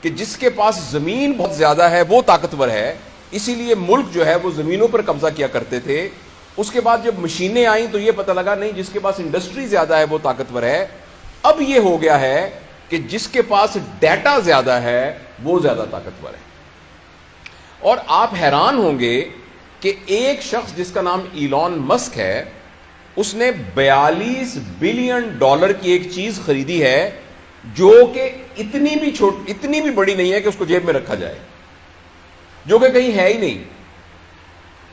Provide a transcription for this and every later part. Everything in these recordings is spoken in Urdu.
کہ جس کے پاس زمین بہت زیادہ ہے وہ طاقتور ہے، اسی لیے ملک جو ہے وہ زمینوں پر قبضہ کیا کرتے تھے. اس کے بعد جب مشینیں آئیں تو یہ پتہ لگا نہیں، جس کے پاس انڈسٹری زیادہ ہے وہ طاقتور ہے. اب یہ ہو گیا ہے کہ جس کے پاس ڈیٹا زیادہ ہے وہ زیادہ طاقتور ہے. اور آپ حیران ہوں گے کہ ایک شخص جس کا نام ایلون مسک ہے، اس نے $42 بلین کی ایک چیز خریدی ہے جو کہ اتنی بھی بڑی نہیں ہے کہ اس کو جیب میں رکھا جائے، جو کہ کہیں ہے ہی نہیں،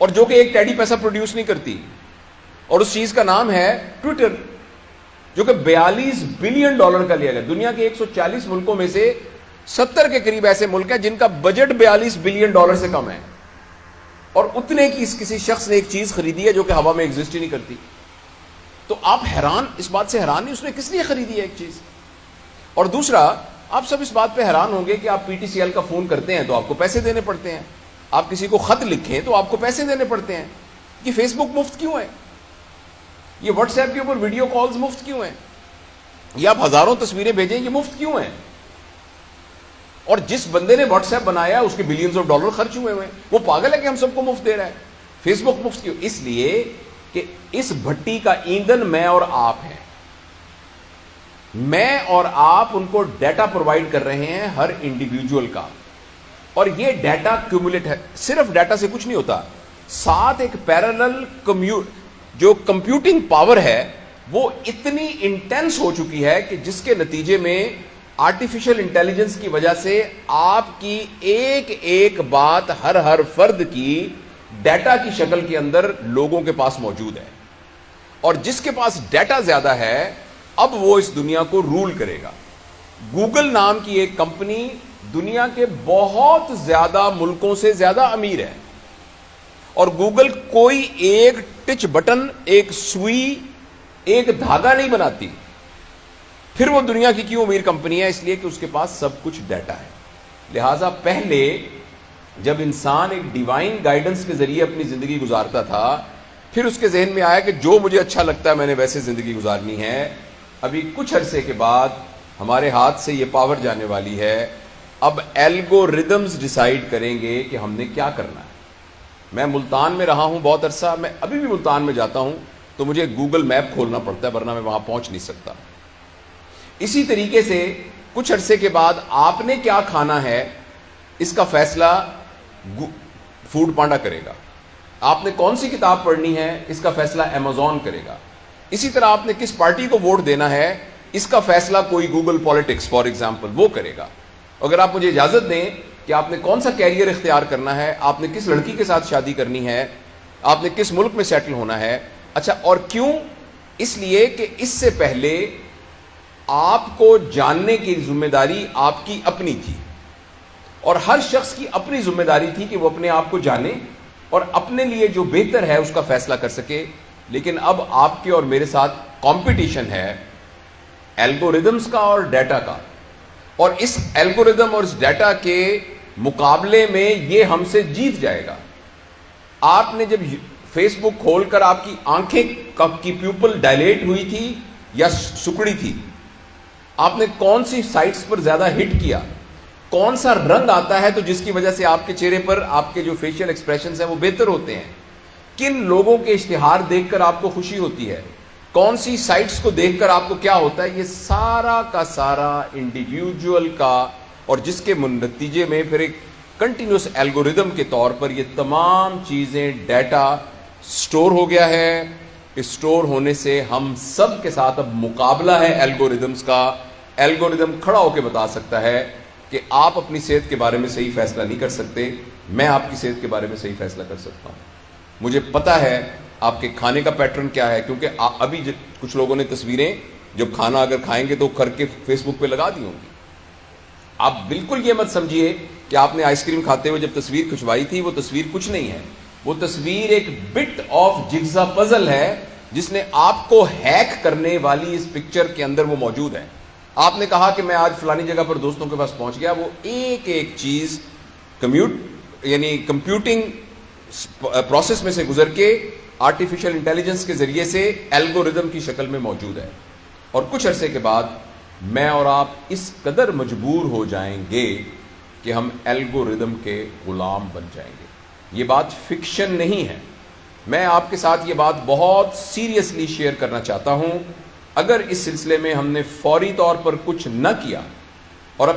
اور جو کہ ایک ٹیڈی پیسہ پروڈیوس نہیں کرتی. اور اس چیز کا نام ہے ٹویٹر، جو کہ $42 بلین کا لیا گیا. دنیا کے 140 ملکوں میں سے 70 کے قریب ایسے ملک ہیں جن کا بجٹ $42 بلین سے کم ہے، اور اتنے کی کسی شخص نے ایک چیز خریدی ہے جو کہ ہوا میں ایگزسٹ ہی نہیں کرتی. تو آپ حیران، اس بات سے حیران نہیں اس نے کس لیے خریدی ہے ایک چیز. اور دوسرا، آپ سب اس بات پہ حیران ہوں گے کہ آپ پی ٹی سی ایل کا فون کرتے ہیں تو آپ کو پیسے دینے پڑتے ہیں، آپ کسی کو خط لکھیں تو آپ کو پیسے دینے پڑتے ہیں. یہ فیس بک مفت کیوں ہے؟ یہ واٹس ایپ کے اوپر ویڈیو کالز مفت کیوں ہیں؟ یہ آپ ہزاروں تصویریں بھیجیں، یہ مفت کیوں ہیں؟ اور جس بندے نے واٹس ایپ بنایا اس کے بلینز آف ڈالر خرچ ہوئے ہیں، وہ پاگل ہے کہ ہم سب کو مفت دے رہا ہے. فیس بک مفت کیوں؟ اس لیے کہ اس بھٹی کا ایندھن میں اور آپ ہیں. میں اور آپ ان کو ڈیٹا پرووائڈ کر رہے ہیں ہر انڈیویجول کا، اور یہ ڈیٹا کیومولیٹ ہے. صرف ڈیٹا سے کچھ نہیں ہوتا، ساتھ ایک پیرالل جو کمپیوٹنگ پاور ہے وہ اتنی انٹینس ہو چکی ہے کہ جس کے نتیجے میں آرٹیفیشل انٹیلیجنس کی وجہ سے آپ کی ایک ایک بات ہر فرد کی ڈیٹا کی شکل کے اندر لوگوں کے پاس موجود ہے. اور جس کے پاس ڈیٹا زیادہ ہے اب وہ اس دنیا کو رول کرے گا. گوگل نام کی ایک کمپنی دنیا کے بہت زیادہ ملکوں سے زیادہ امیر ہے، اور گوگل کوئی ایک ٹچ بٹن، ایک سوئی، ایک دھاگا نہیں بناتی. پھر وہ دنیا کی کیوں امیر کمپنی ہے؟ اس لیے کہ اس کے پاس سب کچھ ڈیٹا ہے. لہذا پہلے جب انسان ایک ڈیوائن گائیڈنس کے ذریعے اپنی زندگی گزارتا تھا، پھر اس کے ذہن میں آیا کہ جو مجھے اچھا لگتا ہے میں نے ویسے زندگی گزارنی ہے. ابھی کچھ عرصے کے بعد ہمارے ہاتھ سے یہ پاور جانے والی ہے. اب الگوریدمز ڈیسائیڈ کریں گے کہ ہم نے کیا کرنا ہے. میں ملتان میں رہا ہوں بہت عرصہ، میں ابھی بھی ملتان میں جاتا ہوں تو مجھے گوگل میپ کھولنا پڑتا ہے، ورنہ میں وہاں پہنچ نہیں سکتا. اسی طریقے سے کچھ عرصے کے بعد آپ نے کیا کھانا ہے اس کا فیصلہ فوڈ پانڈا کرے گا. آپ نے کون سی کتاب پڑھنی ہے اس کا فیصلہ امیزون کرے گا. اسی طرح آپ نے کس پارٹی کو ووٹ دینا ہے اس کا فیصلہ کوئی گوگل پالیٹکس فار ایگزامپل وہ کرے گا. اگر آپ مجھے اجازت دیں کہ آپ نے کون سا کیریئر اختیار کرنا ہے، آپ نے کس لڑکی کے ساتھ شادی کرنی ہے، آپ نے کس ملک میں سیٹل ہونا ہے. اچھا، اور کیوں؟ اس لیے کہ اس سے پہلے آپ کو جاننے کی ذمہ داری آپ کی اپنی تھی، اور ہر شخص کی اپنی ذمہ داری تھی کہ وہ اپنے آپ کو جانے اور اپنے لیے جو بہتر ہے اس کا فیصلہ کر سکے. لیکن اب آپ کے اور میرے ساتھ کمپٹیشن ہے الگوریدمز کا اور ڈیٹا کا، اور اس الگوریدم اور اس ڈیٹا کے مقابلے میں یہ ہم سے جیت جائے گا. آپ نے جب فیس بک کھول کر آپ کی آنکھیں کی پیوپل ڈائلیٹ ہوئی تھی یا سکڑی تھی، آپ نے کون سی سائٹس پر زیادہ ہٹ کیا، کون سا رنگ آتا ہے تو جس کی وجہ سے آپ کے چہرے پر آپ کے جو فیشل ایکسپریشنز ہیں وہ بہتر ہوتے ہیں، کن لوگوں کے اشتہار دیکھ کر آپ کو خوشی ہوتی ہے، کون سی سائٹس کو دیکھ کر آپ کو کیا ہوتا ہے، یہ سارا کا سارا انڈیویجول کا، اور جس کے نتیجے میں پھر ایک کنٹینیوس الگوریدم کے طور پر یہ تمام چیزیں ڈیٹا سٹور ہو گیا ہے. اس سٹور ہونے سے ہم سب کے ساتھ اب مقابلہ ہے الگوریدمز کا. الگوریدم کھڑا ہو کے بتا سکتا ہے کہ آپ اپنی صحت کے بارے میں صحیح فیصلہ نہیں کر سکتے، میں آپ کی صحت کے بارے میں صحیح فیصلہ کر سکتا ہوں. مجھے پتا ہے آپ کے کھانے کا پیٹرن کیا ہے، کیونکہ ابھی کچھ لوگوں نے تصویریں جب کھانا اگر کھائیں گے تو کر کے فیس بک پہ لگا دی ہوں گی. آپ بالکل یہ مت سمجھیے کہ آپ نے آئس کریم کھاتے ہوئے جب تصویر کھنچوائی تھی وہ تصویر کچھ نہیں ہے، وہ تصویر ایک بٹ آف جگزا پزل ہے جس نے آپ کو ہیک کرنے والی اس پکچر کے اندر وہ موجود ہے. آپ نے کہا کہ میں آج فلانی جگہ پر دوستوں کے پاس پہنچ گیا، وہ ایک ایک چیز کمپیوٹنگ پروسیس میں سے گزر کے آرٹیفیشل انٹیلیجنس کے ذریعے سے الگوریدم کی شکل میں موجود ہے. اور کچھ عرصے کے بعد میں اور آپ اس قدر مجبور ہو جائیں گے کہ ہم الگوریدم کے غلام بن جائیں گے. یہ بات فکشن نہیں ہے. میں آپ کے ساتھ یہ بات بہت سیریسلی شیئر کرنا چاہتا ہوں. اگر اس سلسلے میں ہم نے فوری طور پر کچھ نہ کیا اور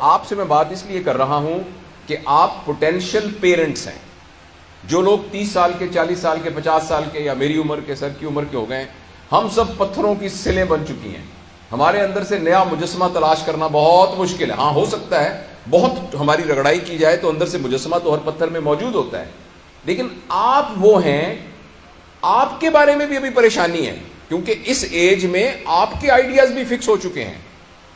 آپ سے میں بات اس لیے کر رہا ہوں کہ آپ پوٹینشیل پیرنٹس ہیں. جو لوگ 30 سال کے، 40 سال کے، 50 سال کے یا میری عمر کے، سر کی عمر کے ہو گئے، ہم سب پتھروں کی سلیں بن چکی ہیں. ہمارے اندر سے نیا مجسمہ تلاش کرنا بہت مشکل ہے. ہاں ہو سکتا ہے بہت ہماری رگڑائی کی جائے تو اندر سے مجسمہ تو ہر پتھر میں موجود ہوتا ہے. لیکن آپ وہ ہیں، آپ کے بارے میں بھی ابھی پریشانی ہے، کیونکہ اس ایج میں آپ کے آئیڈیاز بھی فکس ہو چکے ہیں،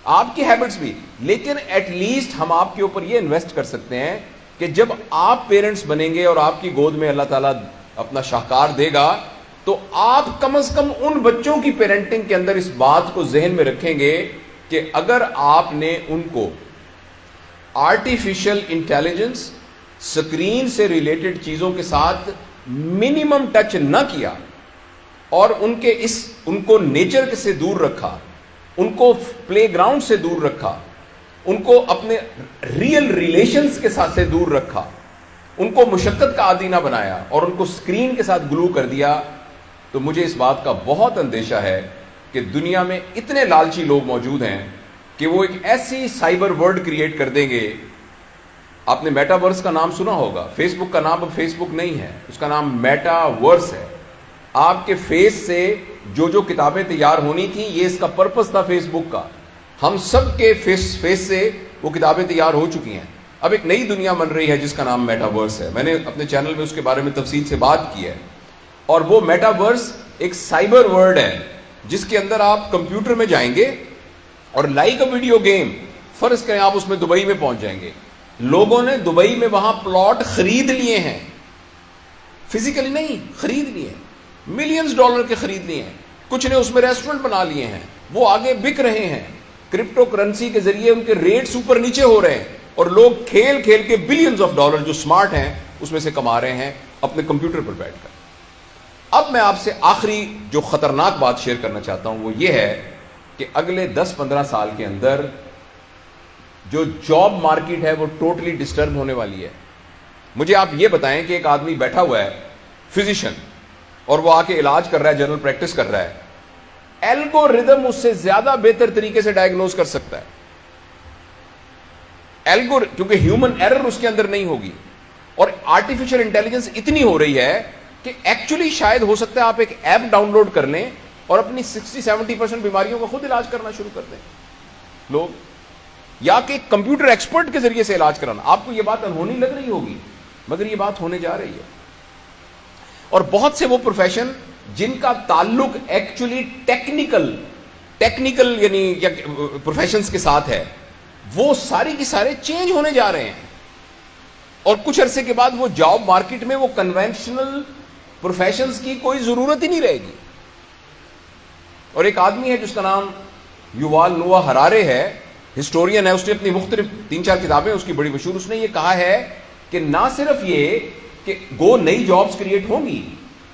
آپ کی ہیبٹس بھی. لیکن ایٹ لیسٹ ہم آپ کے اوپر یہ انویسٹ کر سکتے ہیں کہ جب آپ پیرنٹس بنیں گے اور آپ کی گود میں اللہ تعالیٰ اپنا شاہکار دے گا تو آپ کم از کم ان بچوں کی پیرنٹنگ کے اندر اس بات کو ذہن میں رکھیں گے کہ اگر آپ نے ان کو آرٹیفیشل انٹیلیجنس، سکرین سے ریلیٹڈ چیزوں کے ساتھ منیمم ٹچ نہ کیا اور ان کو نیچر سے دور رکھا، ان کو پلے گراؤنڈ سے دور رکھا، ان کو اپنے ریئل ریلیشنز کے ساتھ سے دور رکھا، ان کو مشقت کا عادی نہ بنایا اور ان کو سکرین کے ساتھ گلو کر دیا، تو مجھے اس بات کا بہت اندیشہ ہے کہ دنیا میں اتنے لالچی لوگ موجود ہیں کہ وہ ایک ایسی سائبر ورلڈ کریٹ کر دیں گے. آپ نے میٹا ورس کا نام سنا ہوگا. فیس بک کا نام اب فیس بک نہیں ہے، اس کا نام میٹا ورس ہے. آپ کے فیس سے جو کتابیں تیار ہونی تھیں، یہ اس کا پرپس تھا فیس بک کا. ہم سب کے فیس سے وہ کتابیں تیار ہو چکی ہیں. اب ایک نئی دنیا بن رہی ہے جس کا نام میٹا ورس ہے. میں نے اپنے چینل میں اس کے بارے میں تفصیل سے بات کی ہے. اور وہ میٹا ورس ایک سائبر ورلڈ ہے جس کے اندر آپ کمپیوٹر میں جائیں گے اور لائک اے ویڈیو گیم، فرض کریں آپ اس میں دبئی میں پہنچ جائیں گے. لوگوں نے دبئی میں وہاں پلاٹ خرید لیے ہیں، فزیکلی نہیں، خرید لیے ہیں، ملینز ڈالر کے خرید لیے ہیں. کچھ نے اس میں ریسٹورنٹ بنا لیے ہیں، وہ آگے بک رہے ہیں. کرپٹو کرنسی کے ذریعے ان کے ریٹس اوپر نیچے ہو رہے ہیں اور لوگ کھیل کھیل کے بلینز آف ڈالر جو سمارٹ ہیں اس میں سے کما رہے ہیں اپنے کمپیوٹر پر بیٹھ کر. اب میں آپ سے آخری جو خطرناک بات شیئر کرنا چاہتا ہوں وہ یہ ہے کہ اگلے 10-15 سال کے اندر جو جاب مارکیٹ ہے وہ ٹوٹلی ڈسٹرب ہونے والی ہے. مجھے آپ یہ بتائیں کہ ایک آدمی بیٹھا ہوا ہے فزیشین اور وہ آ کے علاج کر رہا ہے، جنرل پریکٹس کر رہا ہے، الگوریدم اس سے زیادہ بہتر طریقے سے ڈائگنوز کر سکتا ہے. کیونکہ ہیومن ایرر اس کے اندر نہیں ہوگی. اور آرٹیفیشل انٹیلیجنس اتنی ہو رہی ہے کہ ایکچولی شاید ہو سکتا ہے آپ ایک ایپ ڈاؤن لوڈ کر لیں اور اپنی 60-70% بیماریوں کا خود علاج کرنا شروع کر دیں لوگ، یا کہ کمپیوٹر ایکسپرٹ کے ذریعے سے علاج کرانا. آپ کو یہ بات انہونی لگ رہی ہوگی مگر یہ بات ہونے جا رہی ہے. اور بہت سے وہ پروفیشن جن کا تعلق ایکچولی ٹیکنیکل یعنی پروفیشنز کے ساتھ ہے، وہ ساری کی سارے چینج ہونے جا رہے ہیں. اور کچھ عرصے کے بعد وہ جاب مارکیٹ میں وہ کنونشنل پروفیشنز کی کوئی ضرورت ہی نہیں رہے گی. اور ایک آدمی ہے جس کا نام یووال نووا ہرارے ہے، ہسٹورین ہے. اس نے اپنی مختلف 3-4 کتابیں اس کی بڑی مشہور. اس نے یہ کہا ہے کہ نہ صرف یہ کہ نئی جابز کریٹ ہوں گی،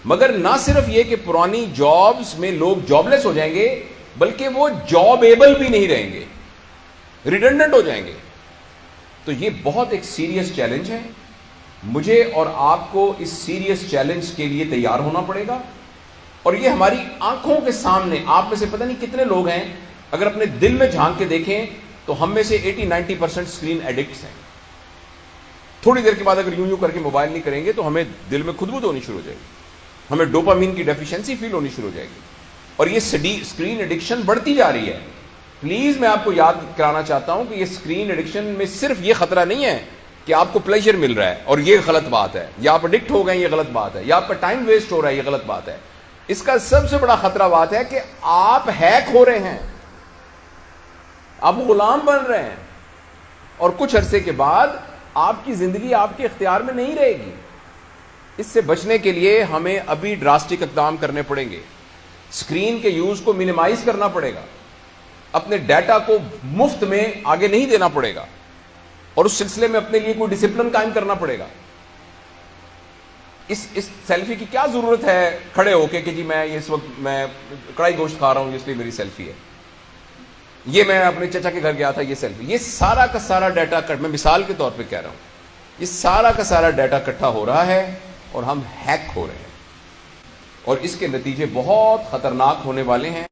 مگر نہ صرف یہ کہ پرانی جابز میں لوگ جاب لیس ہو جائیں گے، بلکہ وہ جاب ایبل بھی نہیں رہیں گے، ریڈنڈنٹ ہو جائیں گے. تو یہ بہت ایک سیریس چیلنج ہے. مجھے اور آپ کو اس سیریس چیلنج کے لیے تیار ہونا پڑے گا. اور یہ ہماری آنکھوں کے سامنے، آپ میں سے پتہ نہیں کتنے لوگ ہیں اگر اپنے دل میں جھانک کے دیکھیں تو ہم میں سے 80-90% اسکرین ایڈکٹس ہیں. تھوڑی دیر کے بعد اگر یوں کر کے موبائل نہیں کریں گے تو ہمیں دل میں خودبود ہونی شروع ہو جائے گی، ہمیں ڈوپامین کی ڈیفیشنسی فیل ہونی شروع ہو جائے گی. اور یہ اسکرین ایڈکشن بڑھتی جا رہی ہے. پلیز میں آپ کو یاد کرانا چاہتا ہوں کہ یہ اسکرین ایڈکشن میں صرف یہ خطرہ نہیں ہے کہ آپ کو پلیجر مل رہا ہے اور یہ غلط بات ہے، یا آپ ایڈکٹ ہو گئے یہ غلط بات ہے، یا آپ کا ٹائم ویسٹ ہو رہا ہے یہ غلط بات ہے. اس کا سب سے بڑا خطرہ بات ہے کہ آپ ہیک ہو رہے ہیں، آپ غلام بن رہے ہیں اور کچھ عرصے کے بعد آپ کی زندگی آپ کے اختیار میں نہیں رہے گی. اس سے بچنے کے لیے ہمیں ابھی ڈراسٹک اقدام کرنے پڑیں گے. اسکرین کے یوز کو منیمائز کرنا پڑے گا، اپنے ڈیٹا کو مفت میں آگے نہیں دینا پڑے گا، اور اس سلسلے میں اپنے لیے کوئی ڈسپلن قائم کرنا پڑے گا. اس سیلفی کی کیا ضرورت ہے کھڑے ہو کے کہ جی میں اس وقت میں کڑائی گوشت کھا رہا ہوں اس لیے میری سیلفی ہے. یہ میں اپنے چچا کے گھر گیا تھا، یہ سیلفی، یہ سارا کا سارا ڈیٹا میں مثال کے طور پہ کہہ رہا ہوں، یہ سارا کا سارا ڈیٹا اکٹھا ہو رہا ہے اور ہم ہیک ہو رہے ہیں، اور اس کے نتیجے بہت خطرناک ہونے والے ہیں۔